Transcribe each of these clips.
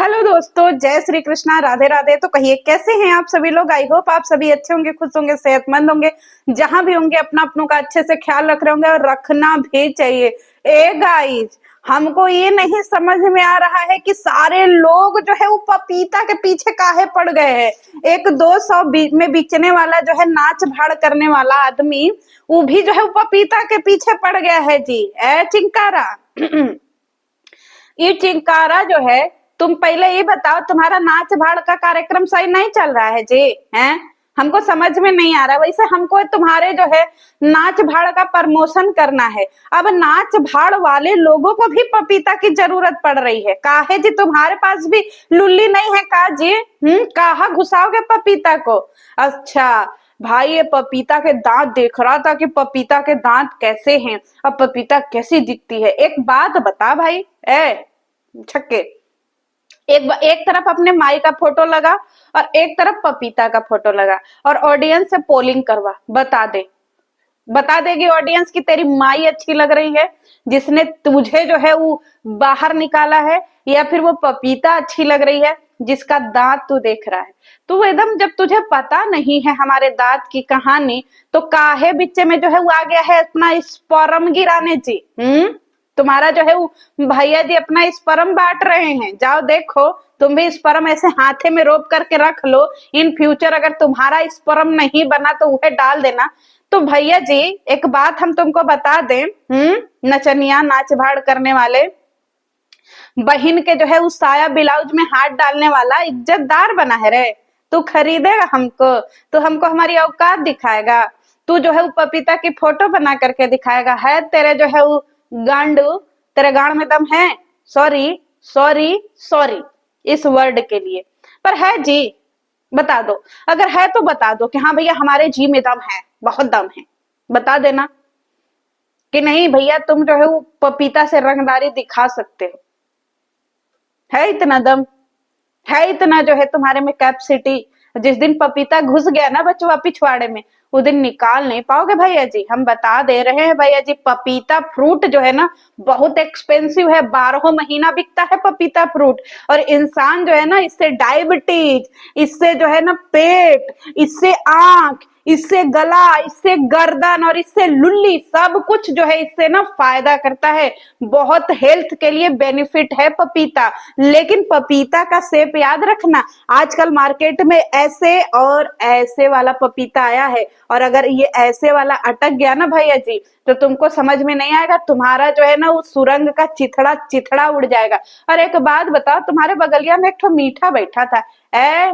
Hello दोस्तों, जय श्री कृष्णा, राधे राधे। तो कहिए कैसे हैं आप सभी लोग। आई होप आप सभी अच्छे होंगे, खुश होंगे, सेहतमंद होंगे। जहां भी होंगे अपना अपनों का अच्छे से ख्याल रख रहे होंगे और रखना भी चाहिए। ए गाइस, हमको ये नहीं समझ में आ रहा है कि सारे लोग जो है वो पपीता के पीछे काहे पड़ गए हैं। एक 200 में बेचने वाला जो है नाच भाड़ करने वाला आदमी, वो भी जो है वो पपीता के पीछे पड़ गया है जी। ए चिंकारा ये चिंकारा जो है, तुम पहले ये बताओ, तुम्हारा नाच भाड़ का कार्यक्रम सही नहीं चल रहा है जी। हैं, हमको समझ में नहीं आ रहा। वैसे हमको तुम्हारे जो है नाच भाड़ का प्रमोशन करना है। अब नाच भाड़ वाले लोगों को भी पपीता की जरूरत पड़ रही है। काहे जी, तुम्हारे पास भी लुल्ली नहीं है का जी? कहाँ घुसाओगे पपीता को? अच्छा भाई, ये पपीता के दांत देख रहा था कि पपीता के दांत कैसे हैं, अब पपीता कैसी दिखती है। एक बात बता भाई, ए छक्के, एक तरफ अपने माई का फोटो लगा और एक तरफ पपीता का फोटो लगा और ऑडियंस से पोलिंग करवा। बता देगी ऑडियंस की तेरी माई अच्छी लग रही है जिसने तुझे जो है वो बाहर निकाला है, या फिर वो पपीता अच्छी लग रही है जिसका दांत तू देख रहा है। तू एकदम, जब तुझे पता नहीं है हमारे दांत की कहानी, तो काहे बीचे में जो है वो आ गया है अपना स्पर्म गिराने जी। तुम्हारा जो है वो भैया जी अपना स्पर्म बांट रहे हैं। जाओ देखो, तुम भी स्पर्म ऐसे हाथे में रोप करके रख लो। इन फ्यूचर अगर तुम्हारा स्पर्म नहीं बना तो वह डाल देना। तो भैया जी एक बात हम तुमको बता दें, नचनिया नाच भाड़ करने वाले, बहन के जो है उस साया ब्लाउज में हाथ डालने वाला इज्जतदार बना है रे। तू खरीदेगा हमको, तो हमको हमारी औकात दिखाएगा। तू जो है वो पपीता की फोटो बना करके दिखाएगा। है तेरे जो है वो गांडू, तेरे गांड में दम है? सॉरी सॉरी सॉरी इस वर्ड के लिए, पर है जी। बता दो, अगर है तो बता दो कि हाँ भैया हमारे जी में दम है, बहुत दम है। बता देना कि नहीं भैया तुम जो है वो पपीता से रंगदारी दिखा सकते हो। है इतना दम, है इतना जो है तुम्हारे में कैपेसिटी। जिस दिन पपीता घुस गया ना बचवा पिछवाड़े में, उस दिन निकाल नहीं पाओगे भैया जी। हम बता दे रहे हैं भैया जी, पपीता फ्रूट जो है ना बहुत एक्सपेंसिव है। 12 महीना बिकता है पपीता फ्रूट। और इंसान जो है ना, इससे डायबिटीज, इससे जो है ना पेट, इससे आंख, इससे गला, इससे गर्दन और इससे लुल्ली, सब कुछ जो है इससे ना फायदा करता है। बहुत हेल्थ के लिए बेनिफिट है पपीता। लेकिन पपीता का शेप याद रखना, आजकल मार्केट में ऐसे और ऐसे वाला पपीता आया है, और अगर ये ऐसे वाला अटक गया ना भैया जी, तो तुमको समझ में नहीं आएगा। तुम्हारा जो है ना वो सुरंग का चिथड़ा चिथड़ा उड़ जाएगा। और एक बात बताओ, तुम्हारे बगलिया में एक ठो मीठा बैठा था। ए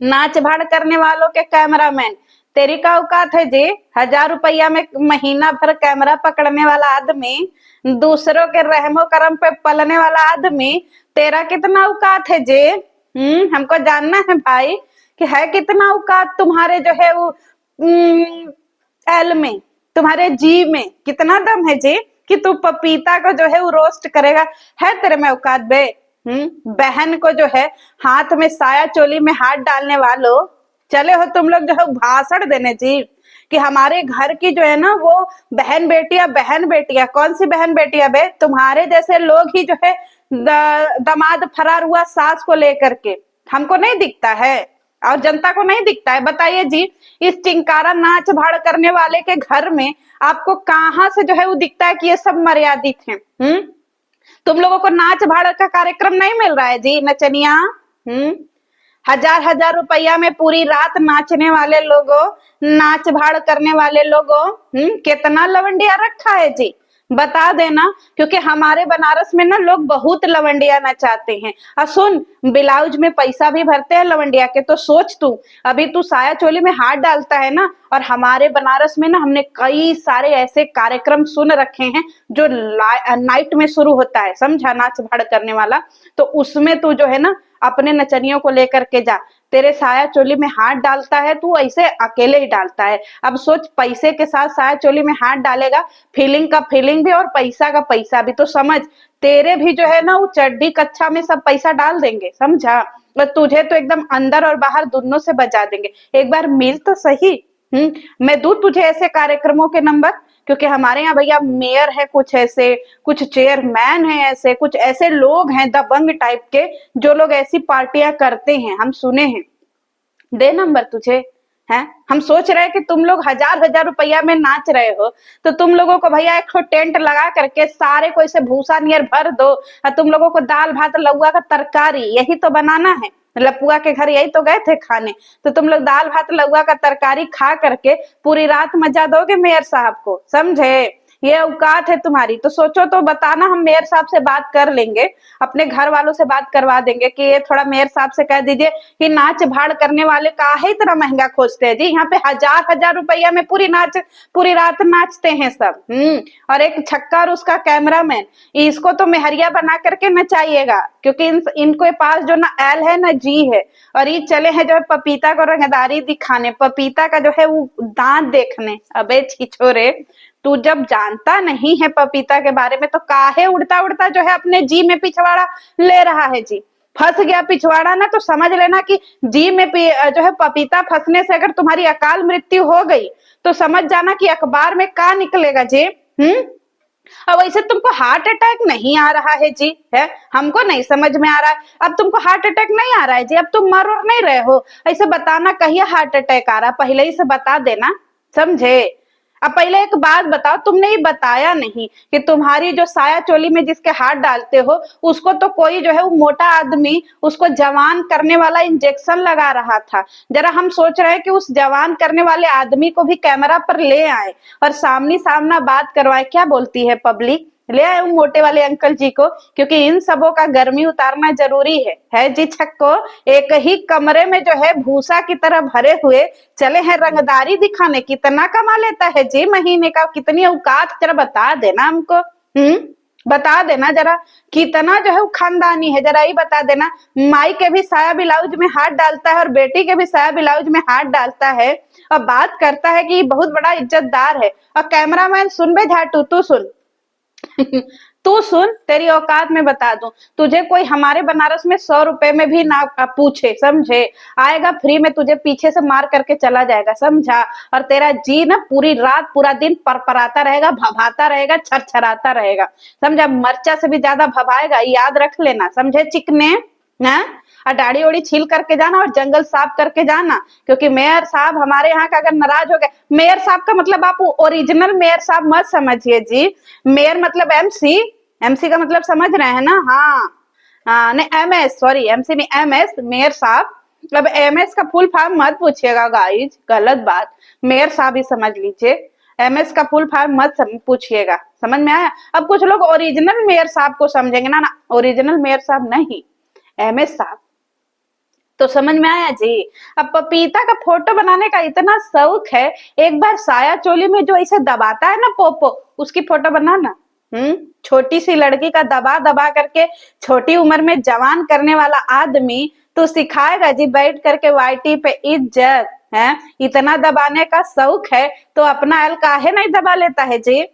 नाच भाड़ करने वालों के कैमरामैन, तेरी का औकात है जी? 1000 रुपया में महीना भर कैमरा पकड़ने वाला आदमी, दूसरों के रहमो करम पे पलने वाला आदमी, तेरा कितना औकात है जी? हमको जानना है भाई कि है कितना औकात तुम्हारे जो है वो एल में, तुम्हारे जी में कितना दम है जी कि तू पपीता को जो है वो रोस्ट करेगा। है तेरे में औकात बे? बहन को जो है हाथ में साया चोली में हाथ डालने वालों, चले हो तुम लोग जो है भाषण देने जी कि हमारे घर की जो है ना वो बहन बेटियां। कौन सी बहन बेटियां बे? तुम्हारे जैसे लोग ही जो है दामाद फरार हुआ सास को लेकर के। हमको नहीं दिखता है और जनता को नहीं दिखता है? बताइए जी, इस चिंकारा नाच भाड़ करने वाले के घर में आपको कहाँ से जो है वो दिखता है कि ये सब मर्यादित है? तुम लोगों को नाच भाड़ का कार्यक्रम नहीं मिल रहा है जी नचनिया? 1000 रुपया में पूरी रात नाचने वाले लोगों, नाच भाड़ करने वाले लोगों, कितना लवंडिया रखा है जी? बता देना, क्योंकि हमारे बनारस में ना लोग बहुत लवंडिया नचाते हैं। और सुन, ब्लाउज में पैसा भी भरते हैं लवंडिया के। तो सोच तू, अभी तू साया चोली में हाथ डालता है ना, और हमारे बनारस में ना हमने कई सारे ऐसे कार्यक्रम सुन रखे हैं जो नाइट में शुरू होता है, समझा, नाच भाड़ करने वाला। तो उसमें तू जो है ना अपने नचनियों को लेकर के जा। तेरे साया चोली में हाथ डालता है तू, ऐसे अकेले ही डालता है। अब सोच, पैसे के साथ साया चोली में हाथ डालेगा, फीलिंग का फीलिंग भी और पैसा का पैसा भी। तो समझ, तेरे भी जो है ना वो चड्डी कच्छा में सब पैसा डाल देंगे, समझा। और तुझे तो एकदम अंदर और बाहर दोनों से बजा देंगे। एक बार मिल तो सही। मैं दूं तुझे ऐसे कार्यक्रमों के नंबर क्योंकि हमारे यहाँ भैया मेयर है कुछ ऐसे, कुछ चेयरमैन है ऐसे, कुछ ऐसे लोग हैं दबंग टाइप के, जो लोग ऐसी पार्टियां करते हैं, हम सुने हैं। दे नंबर तुझे, हैं? हम सोच रहे हैं कि तुम लोग हजार हजार रुपया में नाच रहे हो, तो तुम लोगों को भैया एक टेंट लगा करके सारे को इसे भूसा नियर भर दो, और तुम लोगों को दाल भात लौका का तरकारी यही तो बनाना है। लपुआ के घर यही तो गए थे खाने, तो तुम लोग दाल भात लौका का तरकारी खा करके पूरी रात मजा दोगे मेयर साहब को, समझे? ये औकात है तुम्हारी तो सोचो तो बताना, हम मेयर साहब से बात कर लेंगे, अपने घर वालों से बात करवा देंगे कि ये थोड़ा मेयर साहब से कह दीजिए कि नाच भाड़ करने वाले काहे इतना महंगा खोजते हैं जी, यहाँ पे हजार हजार रुपया में पूरी रात नाचते हैं सब। और एक छक्का और उसका कैमरामैन, इसको तो मेहरिया बना करके नचाइएगा, क्योंकि इनके पास जो ना एल है ना जी है, और ये चले हैं जो है पपीता को रंगदारी दिखाने, पपीता का जो है वो दांत देखने। अबे छिछोरे, तू जब जानता नहीं है पपीता के बारे में तो काहे उड़ता उड़ता जो है अपने जी में पिछवाड़ा ले रहा है जी। फंस गया पिछवाड़ा ना, तो समझ लेना कि जी में जो है पपीता फंसने से अगर तुम्हारी अकाल मृत्यु हो गई तो समझ जाना कि अखबार में का निकलेगा जी। अब वैसे तुमको हार्ट अटैक नहीं आ रहा है जी, है? हमको नहीं समझ में आ रहा है। अब तुमको हार्ट अटैक नहीं आ रहा है जी, अब तुम मर और नहीं रहे हो, ऐसे बताना कहिए हार्ट अटैक आ रहा, पहले ही से बता देना, समझे? अब पहले एक बात बताओ, तुमने ये बताया नहीं कि तुम्हारी जो साया चोली में जिसके हाथ डालते हो उसको तो कोई जो है वो मोटा आदमी उसको जवान करने वाला इंजेक्शन लगा रहा था। जरा हम सोच रहे हैं कि उस जवान करने वाले आदमी को भी कैमरा पर ले आए और सामने सामना बात करवाए। क्या बोलती है पब्लिक? ले आए उन मोटे वाले अंकल जी को, क्योंकि इन सबों का गर्मी उतारना जरूरी है जी। छक्को, एक ही कमरे में जो है भूसा की तरह भरे हुए चले हैं रंगदारी दिखाने। कितना कमा लेता है जी महीने का, कितनी औकात, जरा बता देना हमको। बता देना जरा, कितना जो है वो खानदानी है, जरा ही बता देना। माई के भी साया ब्लाउज में हाथ डालता है और बेटी के भी साया ब्लाउज में हाथ डालता है, और बात करता है कि ये बहुत बड़ा इज्जतदार है। और कैमरामैन सुन बे झाटू, तू सुन तू सुन, तेरी औकात में बता दूं, तुझे कोई हमारे बनारस में 100 रुपए में भी ना पूछे, समझे? आएगा फ्री में, तुझे पीछे से मार करके चला जाएगा, समझा? और तेरा जी ना पूरी रात पूरा दिन परपराता रहेगा, भभाता रहेगा, छरछराता रहेगा, समझा? मरचा से भी ज्यादा भभाएगा, याद रख लेना, समझे चिकने? ना, और दाढ़ी ओढ़ी छील करके जाना और जंगल साफ करके जाना, क्योंकि मेयर साहब हमारे यहाँ का अगर नाराज हो गए, मेयर साहब का मतलब आप ओरिजिनल मेयर साहब मत समझिए जी। मेयर मतलब एमसी, एमसी का मतलब समझ रहे हैं ना? हाँ नहीं, एमएस, सॉरी एमसी नहीं, एमएस, मेयर साहब। अब एमएस का फुल फॉर्म मत पूछिएगा गाइज, गलत बात, मेयर साहब ही समझ लीजिए, एमएस का फुल फॉर्म मत पूछिएगा, समझ में आया? अब कुछ लोग ओरिजिनल मेयर साहब को समझेंगे ना, ना ओरिजिनल मेयर साहब नहीं, एमएस साहब। तो समझ में आया जी। अब पपीता का फोटो बनाने का इतना शौक है, एक बार साया चोली में जो ऐसे दबाता है ना पोपो, उसकी फोटो बनाना। छोटी सी लड़की का दबा दबा करके छोटी उम्र में जवान करने वाला आदमी तो सिखाएगा जी बैठ करके वाईटी पे इज्जत है। इतना दबाने का शौक है तो अपना एल काहे नहीं दबा लेता है जी।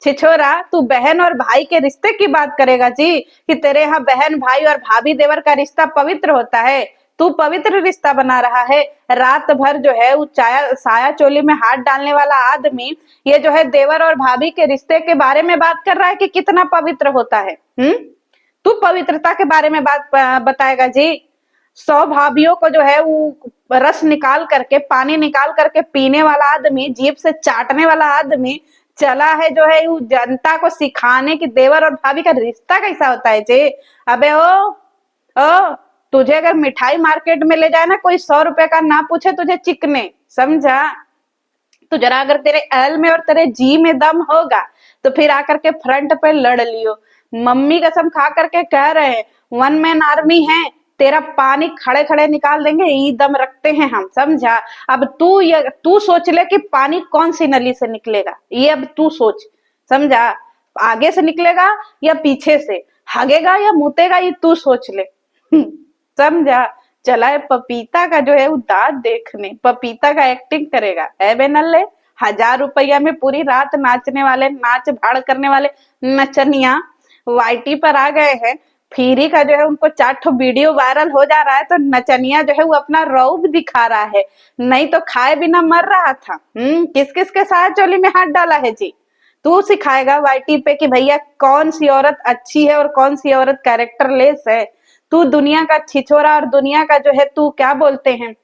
छिछोरा, तू बहन और भाई के रिश्ते की बात करेगा जी, कि तेरे यहाँ बहन भाई और भाभी देवर का रिश्ता पवित्र होता है, तू पवित्र रिश्ता बना रहा है। रात भर जो है वो साया चोली में हाथ डालने वाला आदमी ये जो है देवर और भाभी के रिश्ते के बारे में बात कर रहा है कि कितना पवित्र होता है। तू पवित्रता के बारे में बात बताएगा जी। 100 भाभीियों को जो है वो रस निकाल करके, पानी निकाल करके पीने वाला आदमी, जीभ से चाटने वाला आदमी चला है जो है वो जनता को सिखाने की देवर और भाभी का रिश्ता कैसा होता है जी। अबे ओ तुझे अगर मिठाई मार्केट में ले जाए ना, कोई 100 रुपए का ना पूछे तुझे चिकने, समझा? तो जरा अगर तेरे एल में और तेरे जी में दम होगा तो फिर आकर के फ्रंट पे लड़ लियो। मम्मी कसम खा करके कह रहे हैं, 1 मैन आर्मी है, तेरा पानी खड़े खड़े निकाल देंगे, ये दम रखते हैं हम, समझा? अब तू सोच ले कि पानी कौन सी नली से निकलेगा, ये अब तू सोच, समझा? आगे से निकलेगा या पीछे से, हगेगा या मुतेगा, ये तू सोच ले। समझा? चला है पपीता का जो है वो दांत देखने, पपीता का एक्टिंग करेगा, है बे नल्ले? 1000 रुपया में पूरी रात नाचने वाले, नाच भाड़ करने वाले नचनिया वाईटी पर आ गए हैं। फ्री का जो है उनको 4 वीडियो वायरल हो जा रहा है, तो नचनिया जो है वो अपना रौब दिखा रहा है, नहीं तो खाए बिना मर रहा था। किस किस के साथ चोली में हाथ डाला है जी? तू सिखाएगा वाईटी पे कि भैया कौन सी औरत अच्छी है और कौन सी औरत कैरेक्टरलेस है? तू दुनिया का छिछोरा और दुनिया का जो है तू क्या बोलते हैं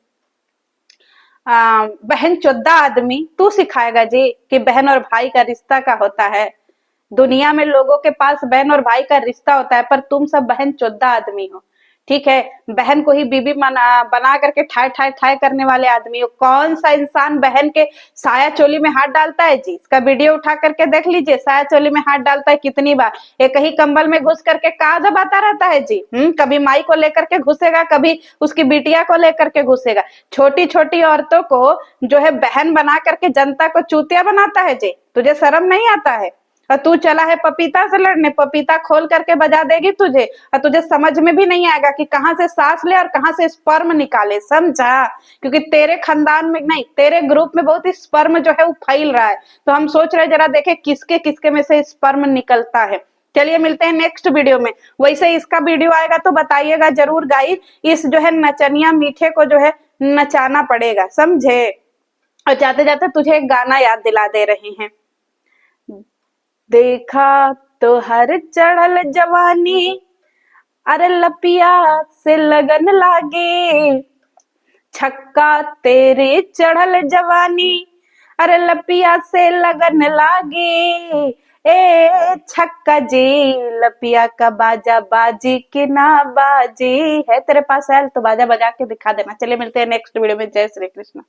बहन चोद्दा आदमी तू सिखाएगा जी कि बहन और भाई का रिश्ता क्या होता है? दुनिया में लोगों के पास बहन और भाई का रिश्ता होता है, पर तुम सब बहन चोद्दा आदमी हो। ठीक है, बहन को ही बीबी बना करके ठाए ठाए ठाए करने वाले आदमी हो। कौन सा इंसान बहन के साया चोली में हाथ डालता है जी? इसका वीडियो उठा करके देख लीजिए, साया चोली में हाथ डालता है कितनी बार। एक ही कंबल में घुस करके कहा दबाता रहता है जी। कभी माई को लेकर के घुसेगा, कभी उसकी बिटिया को लेकर के घुसेगा। छोटी छोटी औरतों को जो है बहन बना करके जनता को चूतिया बनाता है जी। तुझे शर्म नहीं आता है? और तू चला है पपीता से लड़ने, पपीता खोल करके बजा देगी तुझे, और तुझे समझ में भी नहीं आएगा कि कहां से सांस ले और कहां से स्पर्म निकाले, समझा? क्योंकि तेरे खानदान में नहीं, तेरे ग्रुप में बहुत ही स्पर्म जो है वो फैल रहा है, तो हम सोच रहे जरा देखे किसके किसके में से स्पर्म निकलता है। चलिए मिलते हैं नेक्स्ट वीडियो में। वैसे इसका वीडियो आएगा तो बताइएगा जरूर गाइस। इस जो है नचनिया मीठे को जो है नचाना पड़ेगा, समझे? और जाते जाते तुझे एक गाना याद दिला दे रहे हैं। देखा तो हर चढ़ल जवानी, अरे लपिया से लगन लागे। छक्का तेरे चढ़ल जवानी, अरे लपिया से लगन लागे। ए छक्का जी, लपिया का बाजा बाजी कि ना बाजी है? तेरे पास है तो बाजा बजा के दिखा देना। चलिए मिलते हैं नेक्स्ट वीडियो में। जय श्री कृष्ण।